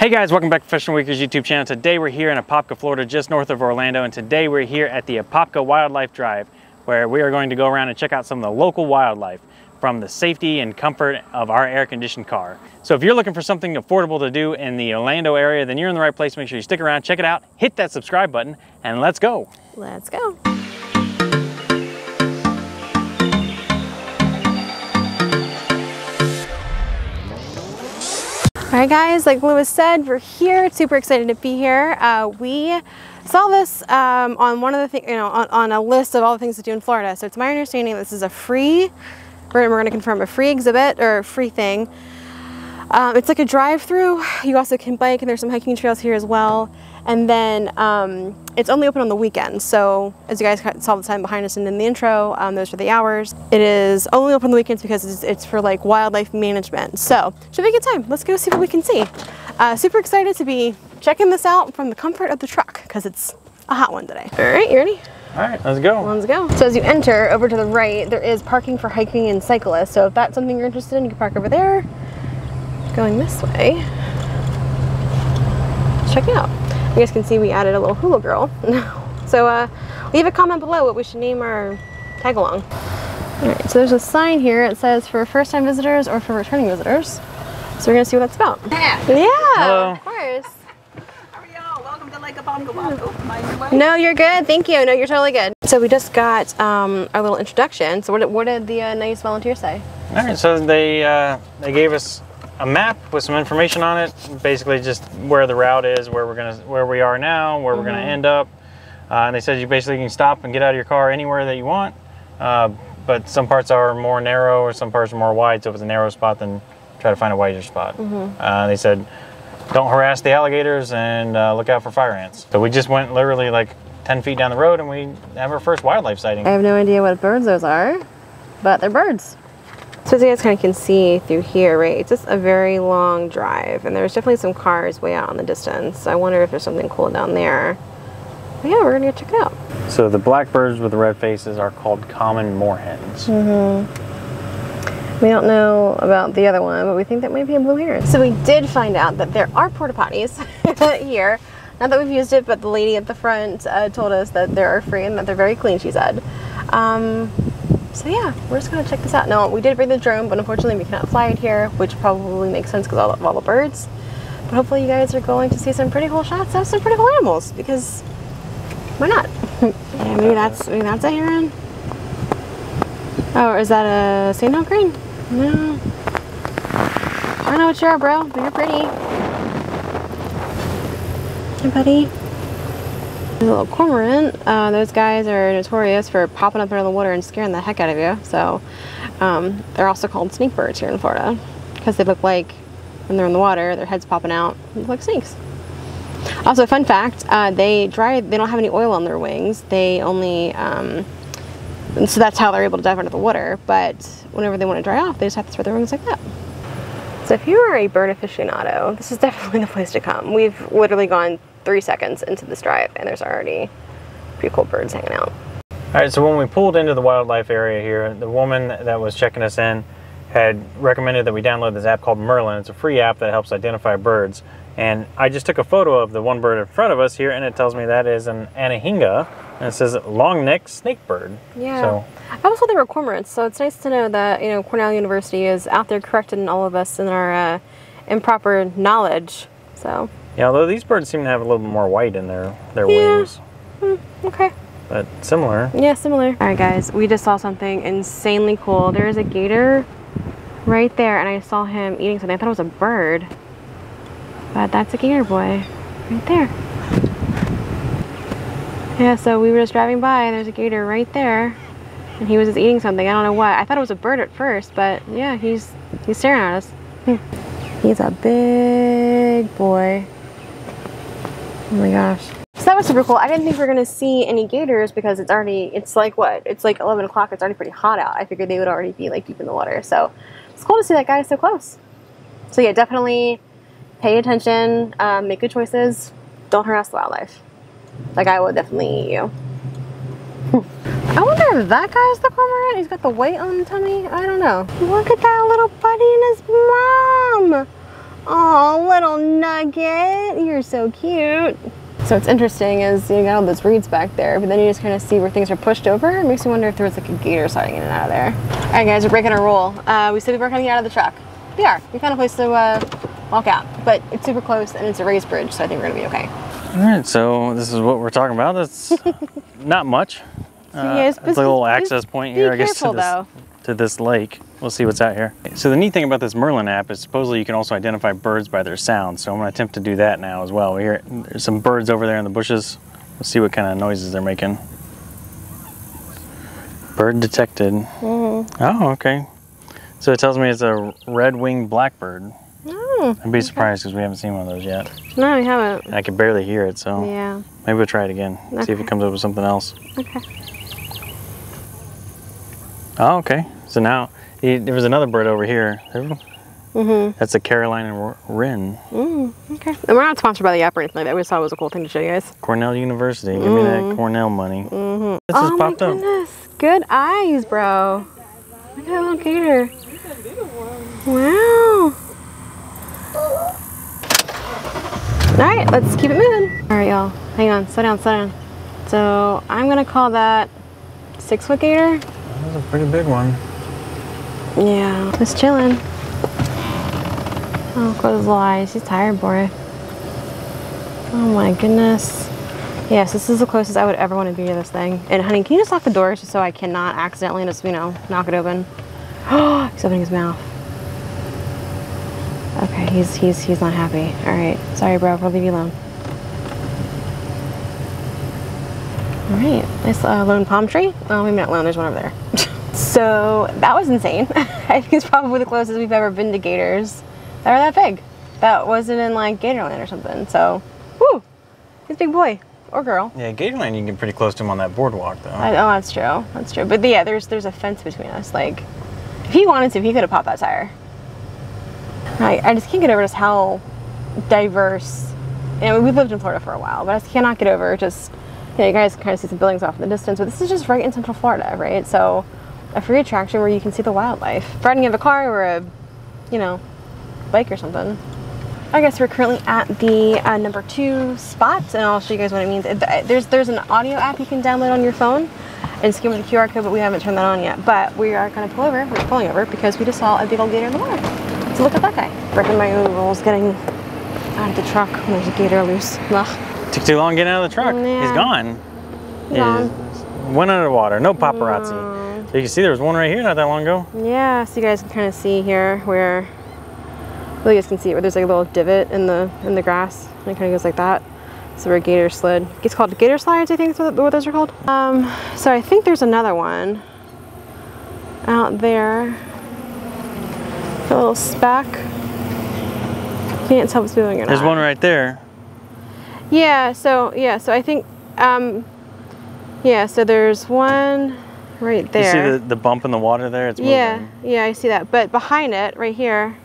Hey guys, welcome back to Professional Weekers YouTube channel. Today we're here in Apopka, Florida, just north of Orlando, and today we're here at the Apopka Wildlife Drive, where we are going to go around and check out some of the local wildlife from the safety and comfort of our air-conditioned car. So if you're looking for something affordable to do in the Orlando area, then you're in the right place. Make sure you stick around, check it out, hit that subscribe button, and let's go. Let's go. All right, guys, like Lewis said, we're here. Super excited to be here. We saw this on one of the things, on a list of all the things to do in Florida. So it's my understanding this is a free, we're going to confirm a free exhibit or a free thing. It's like a drive-through. You also can bike, and there's some hiking trails here as well. And then it's only open on the weekends. So as you guys saw the sign behind us and in the intro, those are the hours. It is only open on the weekends because it's for like wildlife management. So should be a good time. Let's go see what we can see. Super excited to be checking this out from the comfort of the truck because it's a hot one today. All right, you ready? All right, let's go. Let's go. So as you enter over to the right, there is parking for hiking and cyclists. So if that's something you're interested in, you can park over there. Going this way. Let's check it out. You guys can see we added a little hula girl. So leave a comment below what we should name our tag along. All right, so there's a sign here. It says for first-time visitors or for returning visitors. So we're gonna see what that's about. Yeah. Hello. Of course. How are y'all? Welcome to Lake Apopka Wildlife. No, you're good. Thank you. No, you're totally good. So we just got our little introduction. So what did the nice volunteer say? All right, so they gave us a map with some information on it, basically just where the route is, where we are now, where we're gonna end up. And they said you basically can stop and get out of your car anywhere that you want, but some parts are more narrow or some parts are more wide. So if it's a narrow spot, then try to find a wider spot. They said don't harass the alligators and look out for fire ants. So we just went literally like 10 feet down the road and we have our first wildlife sighting. I have no idea what birds those are, but they're birds. So as you guys kind of can see through here, right, it's just a very long drive, and there's definitely some cars way out in the distance. So I wonder if there's something cool down there. But yeah, we're gonna go check it out. So the black birds with the red faces are called common moorhens. We don't know about the other one, but we think that might be a blue heron. So we did find out that there are porta potties here. Not that we've used it, but the lady at the front told us that they are free and that they're very clean, she said. So yeah, we're just gonna check this out. Now, we did bring the drone, but unfortunately we cannot fly it here, which probably makes sense because of all the birds. But hopefully you guys are going to see some pretty cool shots of some pretty cool animals, because why not? Yeah, maybe that's a heron. Oh, or is that a sandhill crane? No. I don't know what you are, bro, but you're pretty. Hey, buddy. There's a little cormorant. Those guys are notorious for popping up under the water and scaring the heck out of you. So they're also called snake birds here in Florida because they look like, when they're in the water, their heads popping out, they look like snakes. Also, fun fact, they don't have any oil on their wings. They only, so that's how they're able to dive under the water. But whenever they want to dry off, they just have to spread their wings like that. So if you are a bird aficionado, this is definitely the place to come. We've literally gone 3 seconds into this drive and there's already pretty cool birds hanging out. All right, so when we pulled into the wildlife area here, the woman that was checking us in had recommended that we download this app called Merlin. It's a free app that helps identify birds. And I just took a photo of the one bird in front of us here, and it tells me that is an anahinga, and it says long-necked snake bird. Yeah. So I was told they were cormorants, so it's nice to know that Cornell University is out there correcting all of us in our improper knowledge. So. Yeah, although these birds seem to have a little bit more white in their wings. Okay. But similar. Yeah, similar. All right, guys, we just saw something insanely cool. There's a gator right there, and I saw him eating something. I thought it was a bird, but that's a gator boy right there. Yeah, so we were just driving by, and there's a gator right there, and he was just eating something. I don't know what. I thought it was a bird at first, but yeah, he's staring at us. He's a big boy. Oh my gosh. So that was super cool. I didn't think we were going to see any gators because it's like what? It's like 11 o'clock. It's already pretty hot out. I figured they would already be like deep in the water. So it's cool to see that guy so close. So yeah, definitely pay attention, make good choices. Don't harass the wildlife. That guy will definitely eat you. I wonder if that guy's the cormorant. He's got the weight on the tummy. I don't know. Look at that little buddy and his mom. Oh, little nugget. You're so cute. So what's interesting is you got all those reeds back there, but then you just kind of see where things are pushed over. It makes me wonder if there was like a gator sliding in and out of there. All right, guys, we're breaking our rule. We said we weren't going to get out of the truck. We are. We found a place to walk out, but it's super close and it's a raised bridge, so I think we're going to be okay. All right, so this is what we're talking about. That's not much. It's a little access point here, I guess, to this lake. We'll see what's out here. So the neat thing about this Merlin app is supposedly you can also identify birds by their sound. So I'm gonna attempt to do that now as well. There's some birds over there in the bushes. Let's see what kind of noises they're making. Bird detected. Mm-hmm. Oh, okay. So it tells me it's a red-winged blackbird. Oh, I'd be surprised because we haven't seen one of those yet. No, we haven't. And I can barely hear it, so yeah. Maybe we'll try it again. Okay. See if it comes up with something else. Okay. Oh, okay. So now, there was another bird over here. Mm-hmm. That's a Carolina wren. Okay. And we're not sponsored by the app or anything like that. We just thought it was a cool thing to show you guys. Cornell University. Give me that Cornell money. Oh my goodness. Good eyes, bro. Look at that little gator. Wow. All right, let's keep it moving. All right, y'all. Hang on. Slow down, slow down. So I'm going to call that 6-foot gator. That's a pretty big one. Yeah, just chilling. Oh, close his little eyes. He's tired, boy. Oh my goodness. Yes, this is the closest I would ever want to be to this thing. And honey, can you just lock the doors just so I cannot accidentally just, you know, knock it open? Oh, he's opening his mouth. Okay, he's not happy. All right, sorry, bro. We'll leave you alone. All right, nice lone palm tree. Oh, maybe not lone. There's one over there. So that was insane. I think it's probably the closest we've ever been to gators that are that big. That wasn't in like Gatorland or something. So, whoo, he's a big boy or girl. Yeah, Gatorland, you can get pretty close to him on that boardwalk, though. Oh, that's true. That's true. But yeah, there's a fence between us. Like, if he wanted to, he could have popped that tire. I just can't get over just how diverse. You know, we've lived in Florida for a while, but I just cannot get over just. You know, you guys can kind of see some buildings off in the distance, but this is just right in Central Florida, right? So, a free attraction where you can see the wildlife. Riding in a car or a, you know, bike or something. I guess we're currently at the number 2 spot, and I'll show you guys what it means. There's an audio app you can download on your phone and scan with the QR code, but we haven't turned that on yet. But we are going to pull over. We're pulling over because we just saw a big old gator in the water. So look at that guy. Breaking my own rules, getting out of the truck when there's a gator loose. Ugh. Took too long getting out of the truck. Yeah. He's gone. He went under the water. No paparazzi. So you can see there was one right here not that long ago. Yeah, so you guys can kind of see here where, well, you guys can see where there's like a little divot in the grass. And it kind of goes like that. So where a gator slid. It's called gator slides, I think is what those are called. So I think there's another one out there. A little speck. Can't tell if it's moving or not. There's one right there. Yeah, so I think, yeah, so there's one right there. You see the bump in the water there? It's moving. Yeah, I see that. But behind it, right here,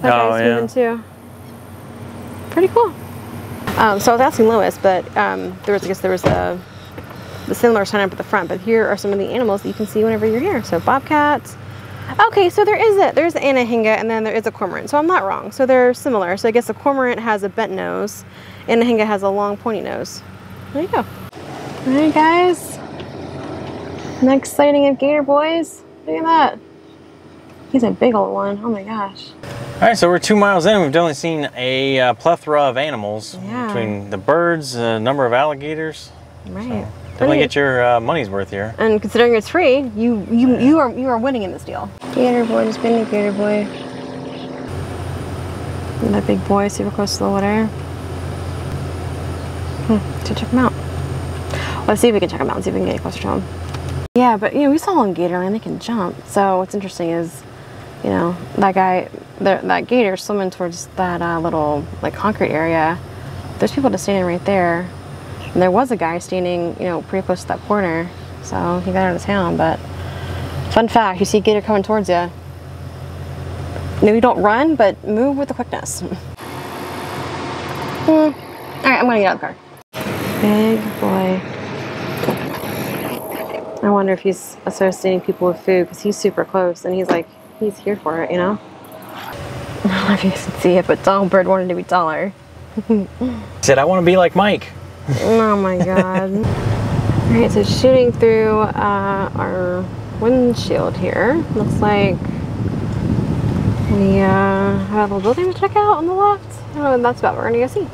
that guy's moving too. Pretty cool. So I was asking Lois, but there was the similar sign up at the front. But here are some of the animals that you can see whenever you're here. So bobcats. Okay, so there's an anahinga and then there is a cormorant. So I'm not wrong. So they're similar. So I guess the cormorant has a bent nose, anahinga has a long pointy nose. There you go. All right, guys. Next sighting of gator boys. Look at that. He's a big old one. Oh my gosh. All right, so we're 2 miles in. We've definitely seen a plethora of animals between the birds, a number of alligators. Right. So definitely get your money's worth here. And considering it's free, you are winning in this deal. Gator boy, just been a gator boy. And that big boy, super close to the water. To check him out. Let's see if we can check him out and see if we can get closer to him. Yeah, but you know, we saw on Gatorland they can jump. So what's interesting is, you know, that guy, that gator swimming towards that little like concrete area. There's people just standing right there. And there was a guy standing, you know, pretty close to that corner. So he got out of town. But fun fact, you see a gator coming towards you. Maybe don't run, but move with the quickness. All right, I'm gonna get out of the car. Big boy. I wonder if he's associating people with food because he's super close and he's here for it, you know? don't know if you guys can see it, but Songbird wanted to be taller. He said, I want to be like Mike. Oh my god. Alright, so shooting through our windshield here. Looks like we have a little building to check out on the left. I don't know what that's about. We're gonna go see.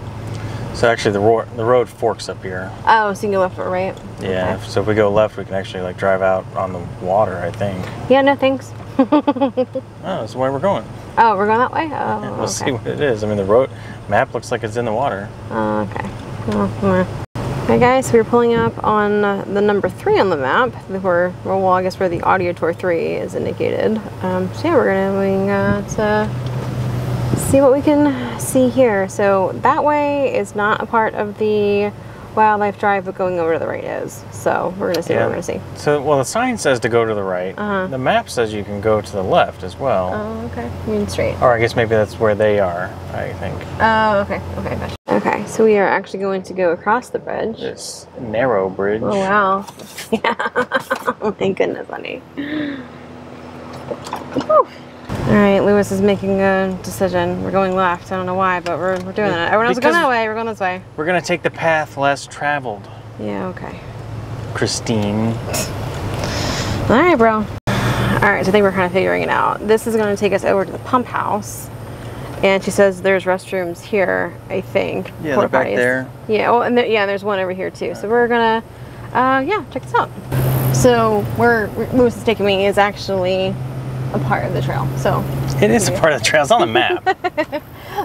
So actually the road forks up here. Oh, so you can go left or right? Yeah, Okay. so if we go left, we can actually like drive out on the water, I think. Yeah, no thanks. Oh, that's where we're going. Oh, we're going that way? Oh, Yeah, we'll okay. see what it is. I mean, the road map looks like it's in the water. Oh, okay. Hey guys, so we're pulling up on the number 3 on the map. Well, I guess where the audio tour 3 is indicated. So yeah, we're going to see what we can see here. So that way is not a part of the Wildlife Drive, but going over to the right is. So we're gonna see what we're gonna see. So, well, the sign says to go to the right. The map says you can go to the left as well. Oh, okay. You mean straight. Or I guess maybe that's where they are, I think. Oh, okay. Okay, gotcha. Okay, so we are actually going to go across the bridge. This narrow bridge. Oh, wow. Yeah. Oh, my goodness, honey. Whew. All right, Lewis is making a decision. We're going left. I don't know why, but we're doing it. Everyone else is going that way. We're going this way. We're going to take the path less traveled. Yeah, okay. Christine. All right, bro. All right, so I think we're kind of figuring it out. This is going to take us over to the pump house. And she says there's restrooms here, I think. Yeah, they're back there. Yeah, well, and there's one over here too. So we're gonna, yeah, check this out. So where Lewis is taking me is actually a part of the trail. So it is a part of the trail. It's on the map.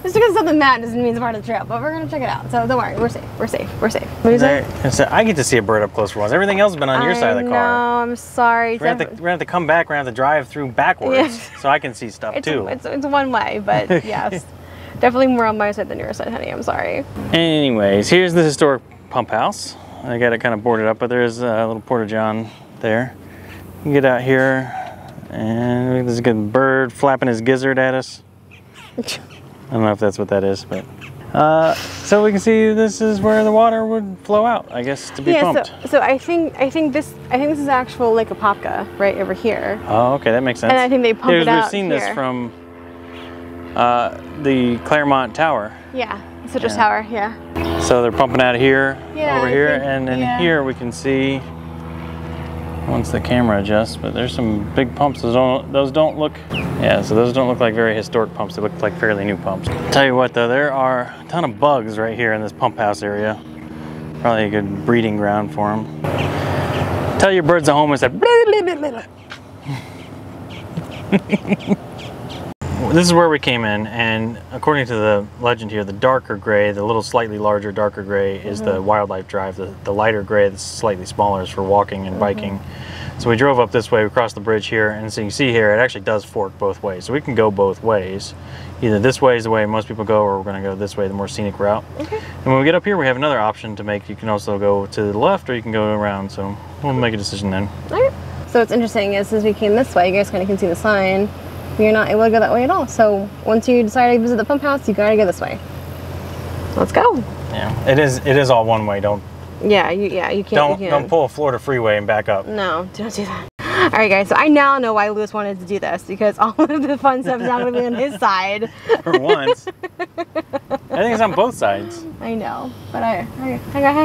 Just because it's on the map doesn't mean it's a part of the trail, but we're gonna check it out. So don't worry, we're safe. We're safe. We're safe. What do you say? So I get to see a bird up close for once. Everything else has been on your side of the car. No, I'm sorry. We're gonna have to come back. We're gonna have to drive through backwards so I can see stuff too. It's one way, but yes, definitely more on my side than your side, honey. I'm sorry. Anyways, here's the historic pump house. I got it kind of boarded up, but there's a little porta-john there. You can get out here, and there's a good bird flapping his gizzard at us. I don't know if that's what that is, but so we can see this is where the water would flow out, I guess, to be pumped. So I think this is actual Lake Apopka right over here. Oh, okay, that makes sense. And I think they pump it out We've seen here. this from the Claremont Tower. Yeah, Citrus Tower. Yeah. So they're pumping out of here, Yeah, over I here, think- and then yeah. here we can see. Once the camera adjusts, but there's some big pumps. Those don't look, yeah, so those don't look like very historic pumps. They look like fairly new pumps. Tell you what though, there are a ton of bugs right here in this pump house area. Probably a good breeding ground for them. Tell your birds at home and say, this is where we came in, and according to the legend here, the darker gray, the little slightly larger darker gray is the Wildlife Drive. The lighter gray that's slightly smaller is for walking and biking. So we drove up this way, we crossed the bridge here, and so you can see here it actually does fork both ways. So we can go both ways. Either this way is the way most people go, or we're going to go this way, the more scenic route. Okay. And when we get up here, we have another option to make. You can also go to the left, or you can go around. So we'll make a decision then. All right. So what's interesting is since we came this way, you guys kind of can see the sign. You're not able to go that way at all. So once you decide to visit the pump house, you gotta go this way. Let's go. Yeah, it is all one way. Don't. Yeah, you can't. Don't pull a Florida freeway and back up. No, don't do that. All right, guys. So I now know why Lewis wanted to do this, because all of the fun stuff is not gonna be on his side. For once. I think it's on both sides. I know, but I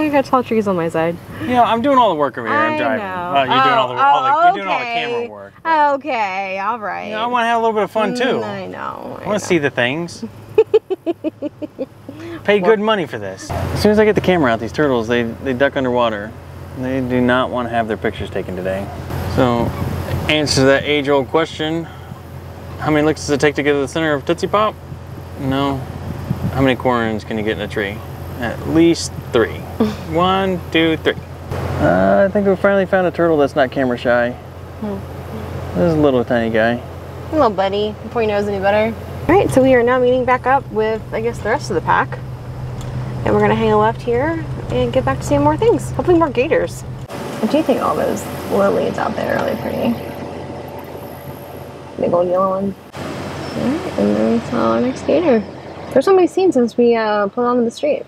got tall trees on my side. You know, I'm doing all the work over here. I'm driving. Know. You're doing all the okay. you're doing all the camera work. Okay, all right. You know, I want to have a little bit of fun too. I know. I want to see the things. Pay good money for this. As soon as I get the camera out, these turtles, they duck underwater. They do not want to have their pictures taken today. So, answer to that age-old question, how many licks does it take to get to the center of Tootsie Pop? No. How many corns can you get in a tree? At least 3. 1, 2, 3. I think we finally found a turtle that's not camera shy. This is a little tiny guy. Little buddy, before he knows any better. All right, so we are now meeting back up with, I guess, the rest of the pack. And we're gonna hang a left here and get back to seeing more things. Hopefully more gators. What do you think all those lilies out there are really pretty? Big old yellow one. All right, and then we saw our next gator. There's not many seen since we pulled onto the street.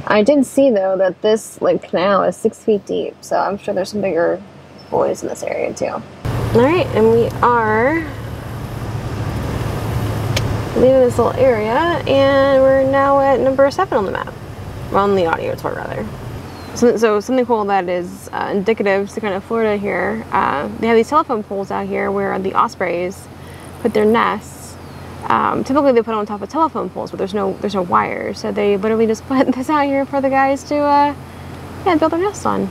I did see though that this canal is 6 feet deep, so I'm sure there's some bigger boys in this area too. All right, and we are leaving this little area, and we're now at number 7 on the map. Well, on the audio tour, rather. So something cool that is indicative to kind of Florida here. They have these telephone poles out here where the ospreys put their nests. Typically they put on top of telephone poles, but there's no wires. So they literally just put this out here for the guys to yeah, build their nest on.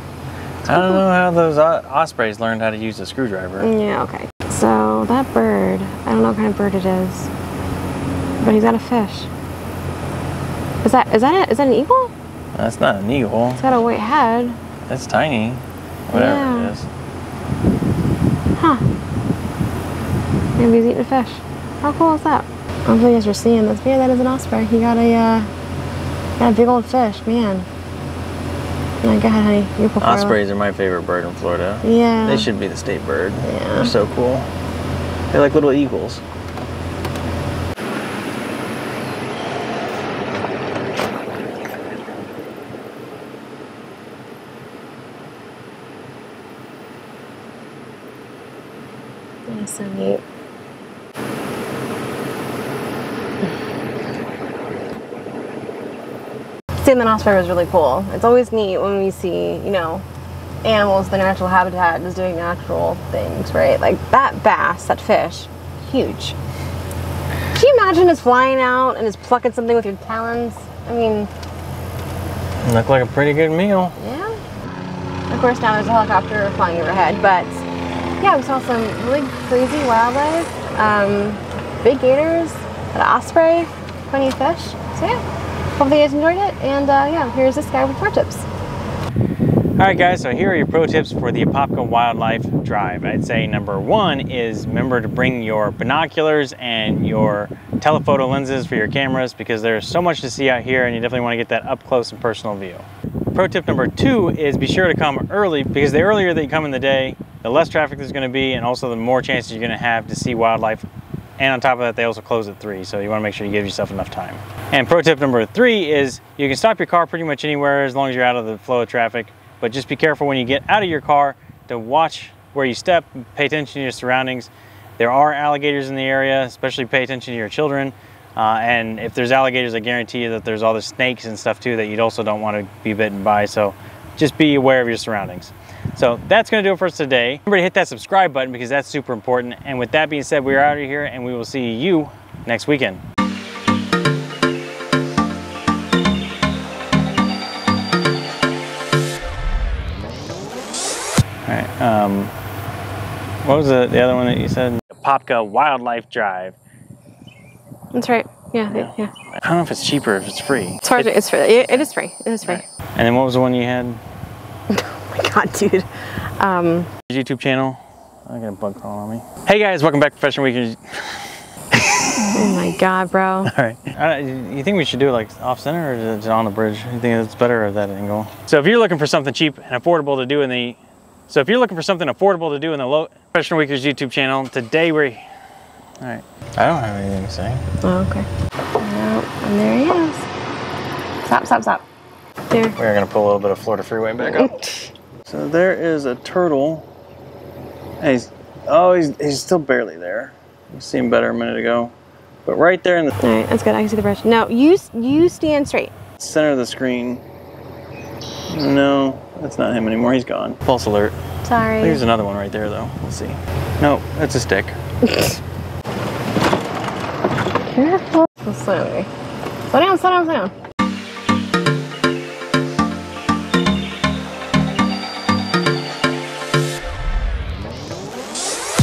I don't know how those ospreys learned how to use a screwdriver. Yeah, okay. So that bird, I don't know what kind of bird it is, but he's got a fish. Is that an eagle? That's not an eagle. It's got a white head. That's tiny. Whatever Yeah. it is. Huh. Maybe he's eating a fish. How cool is that? Hopefully you guys are seeing this. Yeah, that is an osprey. He got a big old fish, man. Yeah, go ahead, honey. You prefer Ospreys are my favorite bird in Florida. Yeah. They should be the state bird. Yeah. They're so cool. They're like little eagles. That's so neat. Seeing the osprey was really cool. It's always neat when we see, you know, animals in their natural habitat just doing natural things, right? Like that bass, that fish, huge. Can you imagine just flying out and just plucking something with your talons? I mean, Look like a pretty good meal. yeah. Of course, now there's a helicopter flying overhead, but yeah, we saw some really crazy wildlife, big gators, an osprey, plenty of fish. So yeah. Hopefully you guys enjoyed it, and yeah, here's this guy with more tips. Alright guys, so here are your pro tips for the Apopka Wildlife Drive. I'd say number 1 is remember to bring your binoculars and your telephoto lenses for your cameras, because there's so much to see out here and you definitely want to get that up close and personal view. Pro tip number 2 is be sure to come early, because the earlier that you come in the day, the less traffic there's going to be, and also the more chances you're going to have to see wildlife. And on top of that, they also close at 3, so you want to make sure you give yourself enough time. And pro tip number 3 is you can stop your car pretty much anywhere as long as you're out of the flow of traffic, but just be careful when you get out of your car to watch where you step, pay attention to your surroundings. There are alligators in the area, especially pay attention to your children. And if there's alligators, I guarantee you that there's all the snakes and stuff too that you also don't want to be bitten by, so just be aware of your surroundings. So that's going to do it for us today. Remember to hit that subscribe button because that's super important. And with that being said, we're out of here and we will see you next weekend. All right. What was the other one that you said? Apopka Wildlife Drive. That's right. Yeah. I don't know if it's cheaper, if it's free. It's hard. It's free. It is free. It is free. Right. And then what was the one you had? Oh my god, dude. YouTube channel. I got a bug crawling on me. Hey guys, welcome back to Professional Weekend. Oh my god, bro. All right. You think we should do it like off center or is it on the bridge? You think it's better at that angle? So if you're looking for something cheap and affordable to do in the low Professional Weekers YouTube channel, today we're. All right. I don't have anything to say. Oh, okay. No, and there he is. Stop. There. We're gonna pull a little bit of Florida Freeway back up. So there is a turtle. He's still barely there. You seemed better a minute ago. But right there in the All right, that's good. I can see the bridge. No, you stand straight. center of the screen. No, that's not him anymore. He's gone. False alert. Sorry. There's another one right there though. Let's see. No, that's a stick. Careful. Slow down.